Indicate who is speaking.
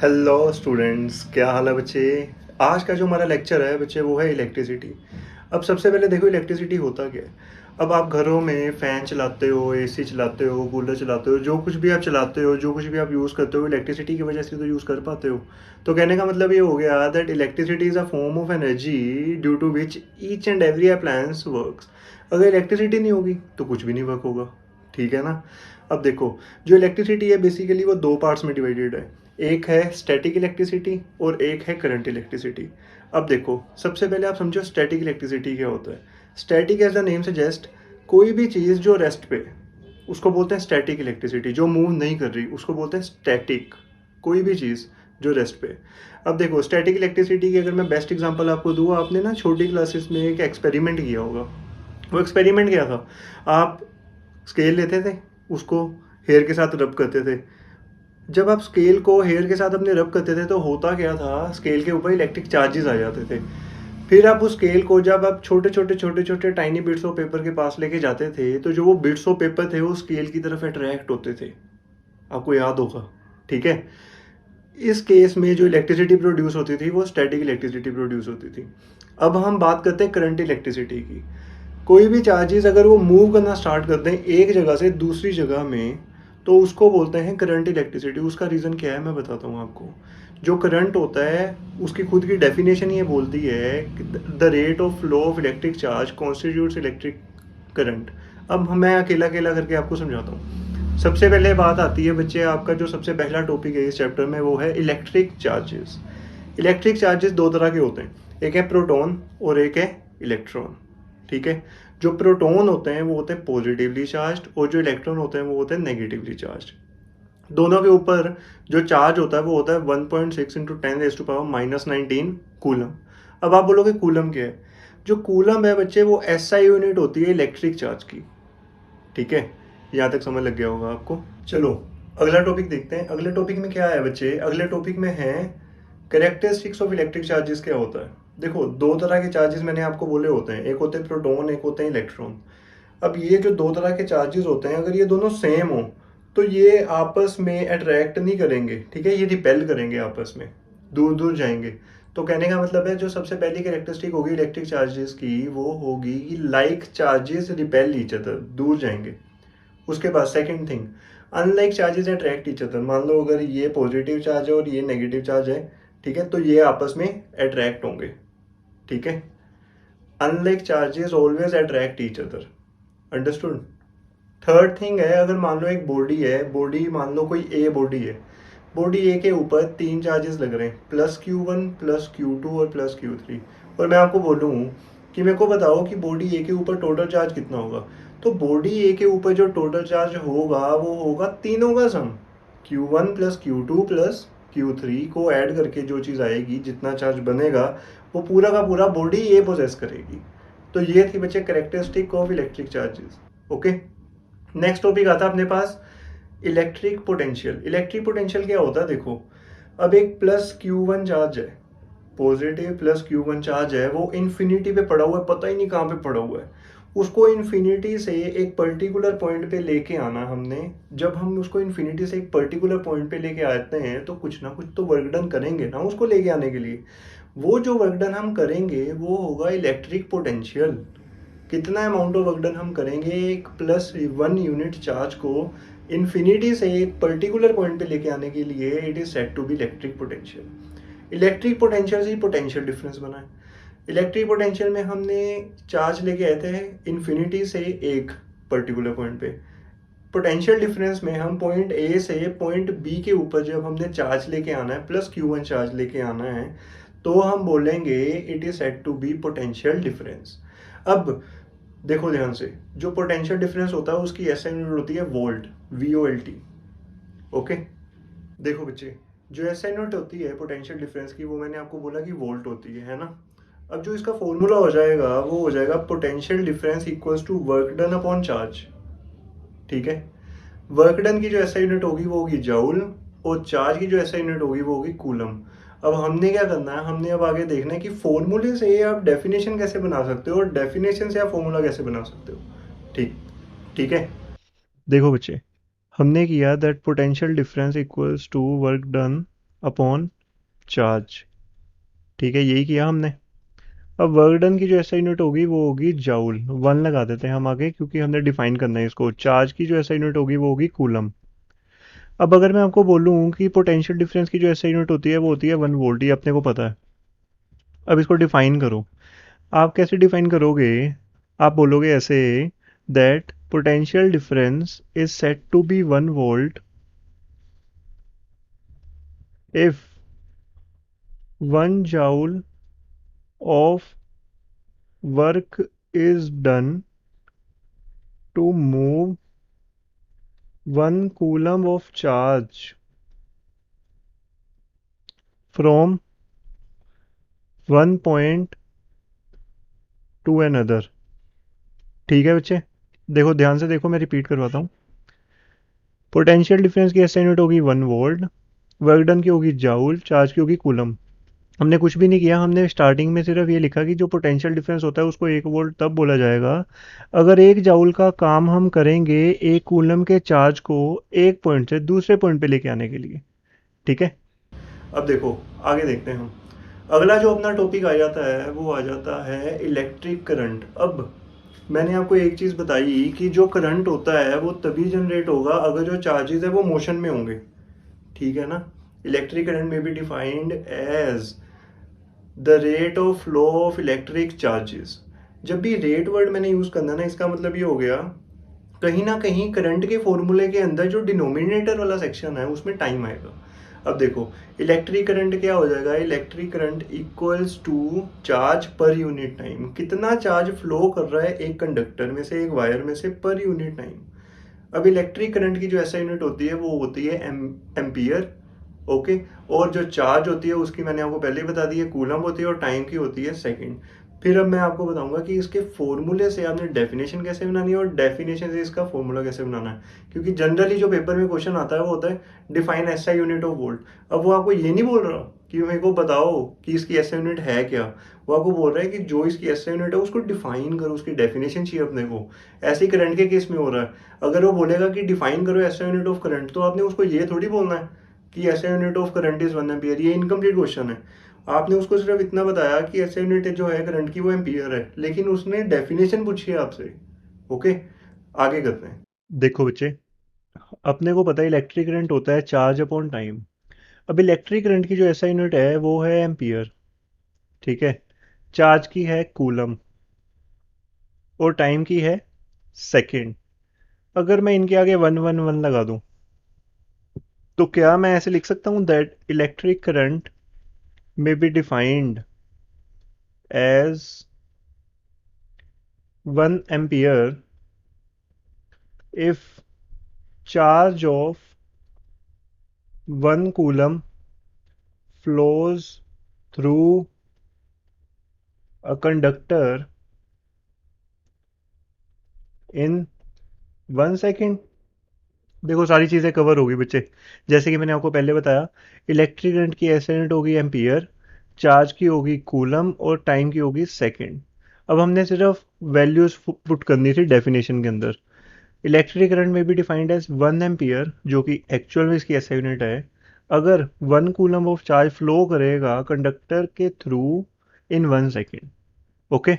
Speaker 1: Hello students, क्या हाल है बच्चे। आज का जो हमारा लेक्चर है बच्चे वो है इलेक्ट्रिसिटी। अब सबसे पहले देखो इलेक्ट्रिसिटी होता क्या है। अब आप घरों में फ़ैन चलाते हो, एसी चलाते हो, कूलर चलाते हो, जो कुछ भी आप चलाते हो, जो कुछ भी आप यूज़ करते हो, इलेक्ट्रिसिटी की वजह से तो यूज़ कर पाते हो। तो कहने का मतलब ये हो गया that electricity is a form of energy due to which each and every appliance works. अगर इलेक्ट्रिसिटी नहीं होगी तो कुछ भी नहीं वर्क होगा। ठीक है ना। अब देखो, जो इलेक्ट्रिसिटी है बेसिकली वो दो पार्ट्स में डिवाइडेड है। एक है स्टैटिक इलेक्ट्रिसिटी और एक है करंट इलेक्ट्रिसिटी। अब देखो, सबसे पहले आप समझो स्टैटिक इलेक्ट्रिसिटी क्या होता है। Static as the name suggest, कोई भी चीज़ जो रेस्ट पे, उसको बोलते हैं स्टैटिक इलेक्ट्रिसिटी। जो मूव नहीं कर रही उसको बोलते हैं स्टैटिक। कोई भी चीज़ जो रेस्ट पे। अब देखो स्टैटिक इलेक्ट्रिसिटी की अगर मैं बेस्ट एग्जांपल आपको दूँ, आपने ना छोटी क्लासेस में एक एक्सपेरिमेंट किया होगा। वो एक्सपेरिमेंट क्या था, आप स्केल लेते थे, उसको हेयर के साथ रब करते थे। जब आप स्केल को हेयर के साथ अपने रब करते थे तो होता क्या था, स्केल के ऊपर इलेक्ट्रिक चार्जेस आ जाते थे। फिर आप उस स्केल को जब आप छोटे छोटे छोटे छोटे टाइनी बिट्स ऑफ पेपर के पास लेके जाते थे तो जो वो बिट्स ऑफ पेपर थे वो स्केल की तरफ अट्रैक्ट होते थे। आपको याद होगा। ठीक है। इस केस में जो इलेक्ट्रिसिटी प्रोड्यूस होती थी वो स्टैटिक इलेक्ट्रिसिटी प्रोड्यूस होती थी। अब हम बात करते हैं करंट इलेक्ट्रिसिटी की। कोई भी चार्जेस अगर वो मूव करना स्टार्ट कर दें एक जगह से दूसरी जगह में तो उसको बोलते हैं करंट इलेक्ट्रिसिटी। उसका रीज़न क्या है मैं बताता हूँ आपको। जो करंट होता है उसकी खुद की डेफिनेशन ये बोलती है कि the rate of flow of electric charge constitutes electric current. अब मैं अकेला अकेला करके आपको समझाता हूँ। सबसे पहले बात आती है बच्चे, आपका जो सबसे पहला टॉपिक है इस चैप्टर में वो है इलेक्ट्रिक चार्जेस। इलेक्ट्रिक चार्जेस दो तरह के होते हैं, एक है प्रोटॉन और एक है इलेक्ट्रॉन। ठीक है। जो प्रोटॉन होते हैं वो होते हैं पॉजिटिवली चार्ज्ड और जो इलेक्ट्रॉन होते हैं वो होते हैं नेगेटिवली चार्ज्ड। दोनों के ऊपर जो चार्ज होता है वो होता है 1.6 इंटू 10⁻⁻19 कूलम। अब आप बोलोगे कूलम क्या है। जो कूलम है बच्चे वो एसआई यूनिट होती है इलेक्ट्रिक चार्ज की। ठीक है। यहाँ तक समझ लग गया होगा आपको। चलो अगला टॉपिक देखते हैं। अगले टॉपिक में क्या है बच्चे, अगले टॉपिक में है कैरेक्टरिस्टिक्स ऑफ इलेक्ट्रिक चार्जेस क्या होता है। देखो दो तरह के चार्जेस मैंने आपको बोले होते हैं, एक होते हैं प्रोटॉन एक होते हैं इलेक्ट्रॉन। अब ये जो दो तरह के चार्जेस होते हैं अगर ये दोनों सेम हो तो ये आपस में अट्रैक्ट नहीं करेंगे। ठीक है। ये रिपेल करेंगे आपस में, दूर दूर जाएंगे। तो कहने का मतलब है जो सबसे पहली कैरेक्टरिस्टिक होगी इलेक्ट्रिक चार्जेस की वो होगी कि like charges repel each other, दूर जाएंगे। उसके बाद second thing, unlike charges attract each other. मान लो अगर ये पॉजिटिव चार्ज है और ये नेगेटिव चार्ज है, ठीक है, तो ये आपस में अट्रैक्ट होंगे। ठीक है। Unlike charges always attract each other. Understood. Third thing है, अगर मान लो एक बॉडी है, बॉडी मान लो कोई ए बॉडी है, बॉडी ए के ऊपर तीन चार्जेस लग रहे हैं, +Q1 +Q2 और +Q3। और मैं आपको बोलूँ कि मेरे को बताओ कि बॉडी ए के ऊपर टोटल चार्ज कितना होगा। तो बॉडी ए के ऊपर जो टोटल चार्ज होगा वो होगा तीनों का सम। Q1 +Q2 +Q3 को ऐड करके जो चीज़ आएगी, जितना चार्ज बनेगा वो पूरा का पूरा बॉडी ए पोजेस करेगी। तो ये थी बच्चे characteristic of electric charges. Okay. Next topic आता है अपने पास इलेक्ट्रिक पोटेंशियल। इलेक्ट्रिक पोटेंशियल क्या होता है देखो, अब एक +Q1 चार्ज है, पॉजिटिव +Q1 चार्ज है, वो इन्फिनिटी पे पड़ा हुआ है, पता ही नहीं कहाँ पे पड़ा हुआ है। उसको इन्फिनिटी से एक पर्टिकुलर पॉइंट पे लेके आना हमने। जब हम उसको इन्फिनिटी से एक पर्टिकुलर पॉइंट पे लेके आते हैं तो कुछ ना कुछ तो वर्क डन करेंगे ना उसको लेके आने के लिए। वो जो वर्क डन हम करेंगे वो होगा इलेक्ट्रिक पोटेंशियल। कितना अमाउंट ऑफ वर्क डन हम करेंगे एक +1 यूनिट चार्ज को इन्फिनिटी से एक पर्टिकुलर पॉइंट पे लेके आने के लिए, it is set to be electric potential. Electric potential से ही पोटेंशियल डिफरेंस बना है। इलेक्ट्रिक पोटेंशियल में हमने चार्ज लेके आए थे इन्फिनिटी से एक पर्टिकुलर पॉइंट पे। पोटेंशियल डिफरेंस में हम पॉइंट ए से पॉइंट बी के ऊपर जब हमने चार्ज लेके आना है, +Q1 चार्ज लेके आना है, तो हम बोलेंगे it is set to be potential difference. अब देखो ध्यान से, जो पोटेंशियल डिफरेंस होता है उसकी एसआई यूनिट होती है वोल्ट, VOLT। ओके। देखो बच्चे, जो एसआई यूनिट होती है पोटेंशियल डिफरेंस की वो मैंने आपको बोला कि वोल्ट होती है ना। अब जो इसका फॉर्मूला हो जाएगा वो हो जाएगा potential difference equals to work done upon charge. ठीक है। वर्क डन की जो एसआई यूनिट होगी वो होगी जूल और चार्ज की जो एसआई यूनिट होगी वो होगी कूलम। अब हमने क्या करना है, हमने अब आगे देखना है कि फॉर्मूले से आप डेफिनेशन कैसे बना सकते हो और डेफिनेशन से आप फॉर्मूला कैसे बना सकते हो। ठीक। ठीक है। देखो बच्चे, हमने किया that potential difference equals to work done upon charge. ठीक है, यही किया हमने। अब वर्क डन की जो एसआई यूनिट होगी वो होगी जाउल, 1 लगा देते हैं हम आगे, क्योंकि हमने डिफाइन करना है इसको। चार्ज की जो एसआई यूनिट होगी वो होगी कूलम। अब अगर मैं आपको बोलूँ कि पोटेंशियल डिफरेंस की जो एसआई यूनिट होती है वो होती है 1 वोल्ट, ये अपने को पता है। अब इसको डिफाइन करो। आप कैसे डिफाइन करोगे? आप बोलोगे ऐसे, that potential difference is set to be 1 volt if 1 joule of work is done to move 1 coulomb of charge from one point to another। ठीक है बच्चे, देखो ध्यान से देखो, मैं रिपीट करवाता हूँ। पोटेंशियल डिफरेंस की एसआई यूनिट होगी 1 वोल्ट, वर्क डन की होगी जाउल, चार्ज की होगी कूलम। हमने कुछ भी नहीं किया, हमने स्टार्टिंग में सिर्फ ये लिखा कि जो पोटेंशियल डिफरेंस होता है उसको 1 वोल्ट तब बोला जाएगा अगर 1 जाउल का काम हम करेंगे 1 कूलम के चार्ज को एक पॉइंट से दूसरे पॉइंट पे लेके आने के लिए। ठीक है, अब देखो आगे देखते हैं हम। अगला जो अपना टॉपिक आ जाता है वो आ जाता है इलेक्ट्रिक करंट। अब मैंने आपको एक चीज़ बताई कि जो करंट होता है वो तभी जनरेट होगा अगर जो चार्जेस है वो मोशन में होंगे। ठीक है ना? Electric current may be defined as the rate of flow of electric charges. जब भी रेट वर्ड मैंने यूज़ करना ना, इसका मतलब ये हो गया कहीं ना कहीं करंट के फॉर्मूले के अंदर जो डिनोमिनेटर वाला सेक्शन है उसमें टाइम आएगा। अब देखो, इलेक्ट्रिक करंट क्या हो जाएगा? Electric current equals to charge per unit time. कितना चार्ज फ्लो कर रहा है एक कंडक्टर में से, एक वायर में से, पर यूनिट टाइम। अब इलेक्ट्रिक करंट की जो ऐसा यूनिट होती है वो होती है एम्पियर। ओके, और जो चार्ज होती है उसकी मैंने आपको पहले ही बता दी है, कूलम होती है, और टाइम की होती है सेकंड। फिर अब मैं आपको बताऊंगा कि इसके फॉर्मूले से आपने डेफिनेशन कैसे बनानी है और डेफिनेशन से इसका फॉर्मूला कैसे बनाना है। क्योंकि जनरली जो पेपर में क्वेश्चन आता है वो होता है define SI unit of volt. अब वो आपको ये नहीं बोल रहा कि मेरे को बताओ कि इसकी एसआई यूनिट है क्या, वो आपको बोल रहा है कि जो इसकी एसआई यूनिट है उसको डिफाइन करो, उसकी डेफिनेशन चाहिए अपने को। ऐसे ही करंट के केस में हो रहा है। अगर वो बोलेगा कि डिफाइन करो एसआई यूनिट ऑफ करंट, तो आपने उसको ये थोड़ी बोलना है कि SI unit of current is 1 ampere. ये इनकम्प्लीट क्वेश्चन है। आपने उसको सिर्फ इतना बताया कि एसआई यूनिट जो है करंट की वो एम्पियर है, लेकिन उसने डेफिनेशन पूछी है आपसे। ओके, आगे करते हैं। देखो बच्चे, अपने को पता है इलेक्ट्रिक करंट होता है चार्ज अपॉन टाइम। अब इलेक्ट्रिक करंट की जो एसआई यूनिट है वो है एम्पियर। ठीक है, चार्ज की है कूलम और टाइम की है सेकेंड। अगर मैं इनके आगे 1 1 1 लगा दूं तो क्या मैं ऐसे लिख सकता हूं that electric current may be defined as 1 ampere if charge of 1 coulomb flows through a conductor in 1 second। देखो सारी चीज़ें कवर होगी बच्चे। जैसे कि मैंने आपको पहले बताया, इलेक्ट्रिक करंट की एसआई यूनिट होगी एम्पियर, चार्ज की होगी कूलम और टाइम की होगी सेकंड। अब हमने सिर्फ वैल्यूज पुट करनी थी डेफिनेशन के अंदर। इलेक्ट्रिक करंट में भी डिफाइंड एज 1 एम्पियर, जो कि एक्चुअल में इसकी एसआई यूनिट है, अगर 1 कूलम ऑफ चार्ज फ्लो करेगा कंडक्टर के थ्रू इन 1 सेकेंड। ओके,